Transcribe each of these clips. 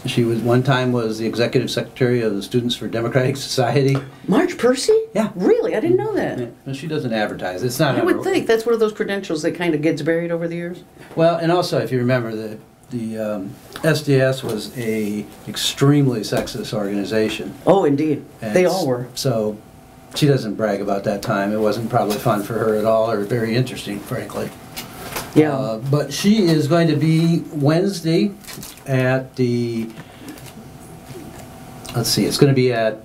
She was one time was the executive secretary of the Students for Democratic Society. Marge Percy? Yeah. Really? I didn't know that. Yeah. Well, she doesn't advertise. It's not. I would think that's one of those credentials that kind of gets buried over the years. Well, and also if you remember the SDS was a extremely sexist organization. Oh, indeed. And they all were. So she doesn't brag about that time. It wasn't probably fun for her at all, or very interesting, frankly. Yeah. But she is going to be Wednesday at the, let's see, it's going to be at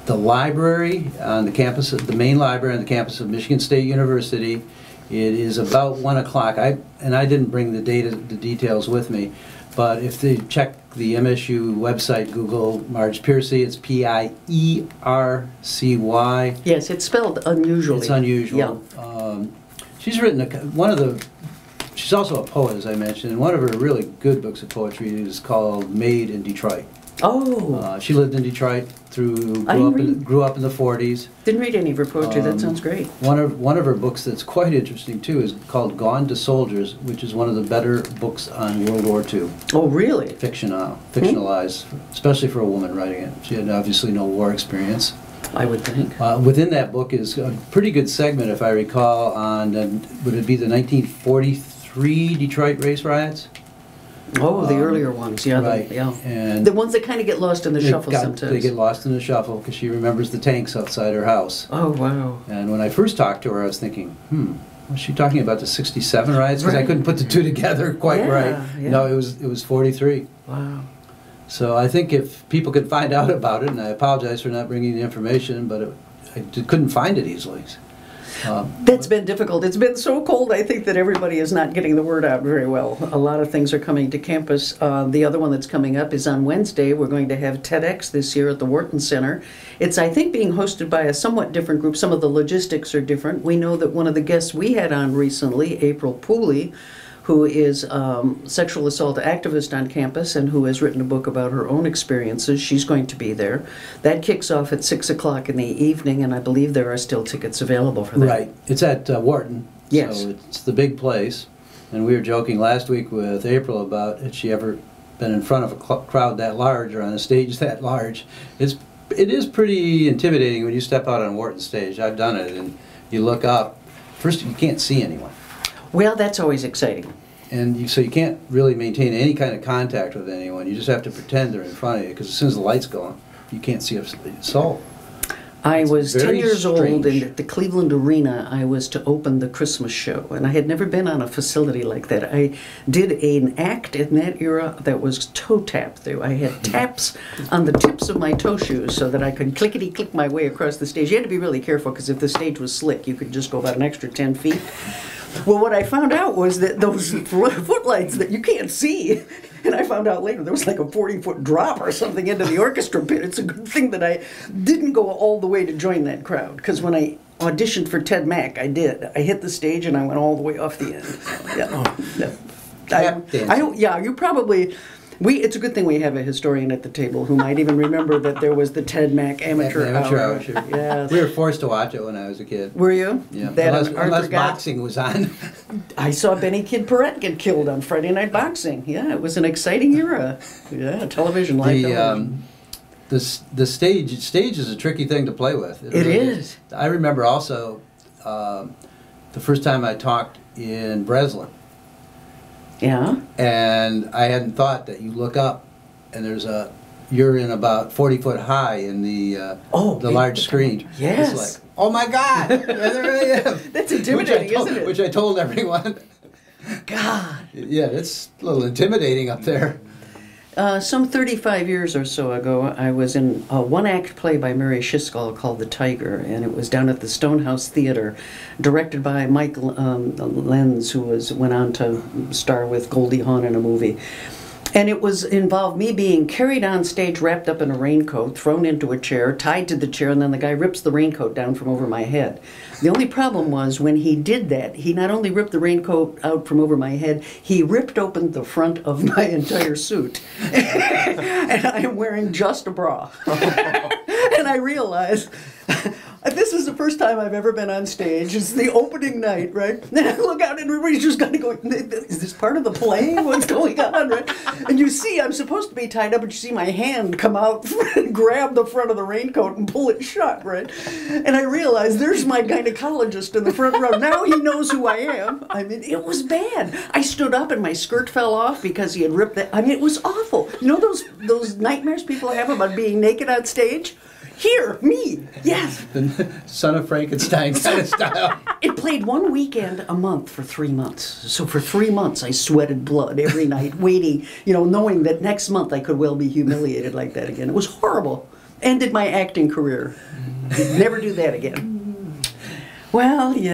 the library on the campus, of the main library on the campus of Michigan State University. It is about 1 o'clock. I didn't bring the details with me, but if they check the MSU website, Google Marge Piercy, it's P-I-E-R-C-Y. Yes, it's spelled unusually. It's unusual. Yeah. She's written she's also a poet, as I mentioned, and one of her really good books of poetry is called Made in Detroit. Oh. She lived in Detroit grew up in the 40s. Didn't read any of her poetry. That sounds great. One of her books that's quite interesting too is called Gone to Soldiers, which is one of the better books on World War II. Oh, really? Fictionalized, especially for a woman writing it. She had obviously no war experience. I would think. Within that book is a pretty good segment, if I recall, on would it be the 1943 Detroit race riots? Oh, the earlier ones, yeah. Right. And the ones that kind of get lost in the shuffle sometimes. They get lost in the shuffle because she remembers the tanks outside her house. Oh, wow. And when I first talked to her, I was thinking, was she talking about the 67 riots? Because I couldn't put the two together quite right. Yeah. No, it was 43. Wow. So I think if people could find out about it, and I apologize for not bringing the information, but I couldn't find it easily. That's been difficult. It's been so cold, I think, that everybody is not getting the word out very well. A lot of things are coming to campus. The other one that's coming up is on Wednesday. We're going to have TEDx this year at the Wharton Center. It's, I think, being hosted by a somewhat different group. Some of the logistics are different. We know that one of the guests we had on recently, April Pooley, who is sexual assault activist on campus and who has written a book about her own experiences. She's going to be there. That kicks off at 6 o'clock in the evening, and I believe there are still tickets available for that. Right. It's at Wharton. Yes. So it's the big place. And we were joking last week with April about had she ever been in front of a crowd that large or on a stage that large. It is pretty intimidating when you step out on Wharton stage. I've done it, and you look up. First, you can't see anyone. Well, that's always exciting. And so you can't really maintain any kind of contact with anyone. You just have to pretend they're in front of you, because as soon as the lights go on, you can't see a soul. I was 10 years strange. old, and at the Cleveland Arena, I was to open the Christmas show. And I had never been on a facility like that. I did an act in that era that was toe tap through. I had taps on the tips of my toe shoes so that I could clickety-click my way across the stage. You had to be really careful, because if the stage was slick, you could just go about an extra 10 feet. Well, what I found out was that those footlights that you can't see, and I found out later there was like a 40-foot drop or something into the orchestra pit. It's a good thing that I didn't go all the way to join that crowd, because when I auditioned for Ted Mack, I did. I hit the stage and I went all the way off the end. So, yeah. You probably... It's a good thing we have a historian at the table who might even remember that there was the Ted Mack amateur hour. Yes. We were forced to watch it when I was a kid. Were you? Yeah. That unless boxing was on. I saw Benny Kid Paret get killed on Friday Night Boxing. Yeah, it was an exciting era. Yeah, television, live television. The stage is a tricky thing to play with. It really is. I remember also the first time I talked in Breslin. Yeah. And I hadn't thought that you look up and you're in about 40 foot high in the large screen. Yes. It's like, oh my God, there I am. That's intimidating, isn't it? Which I told everyone. God. Yeah, it's a little intimidating up there. Some 35 years or so ago, I was in a one-act play by Mary Schiskal called The Tiger, and it was down at the Stonehouse Theater, directed by Mike Lenz, who went on to star with Goldie Hawn in a movie. And it involved me being carried on stage, wrapped up in a raincoat, thrown into a chair, tied to the chair, and then the guy rips the raincoat down from over my head. The only problem was when he did that, he not only ripped the raincoat out from over my head, he ripped open the front of my entire suit. And I am wearing just a bra. And I realized This is the first time I've ever been on stage. It's the opening night, right? And I look out and everybody's just kind of going, is this part of the play? What's going on, right? And you see, I'm supposed to be tied up, and you see my hand come out and grab the front of the raincoat and pull it shut, right? And I realize there's my gynecologist in the front row. Now he knows who I am. I mean, it was bad. I stood up and my skirt fell off because he had ripped it. I mean, it was awful. You know those nightmares people have about being naked on stage? Here, me, yes. The Son of Frankenstein kind of style. It played one weekend a month for 3 months. So for 3 months, I sweated blood every night, waiting, knowing that next month I could well be humiliated like that again. It was horrible. Ended my acting career. Never do that again. Well, yeah.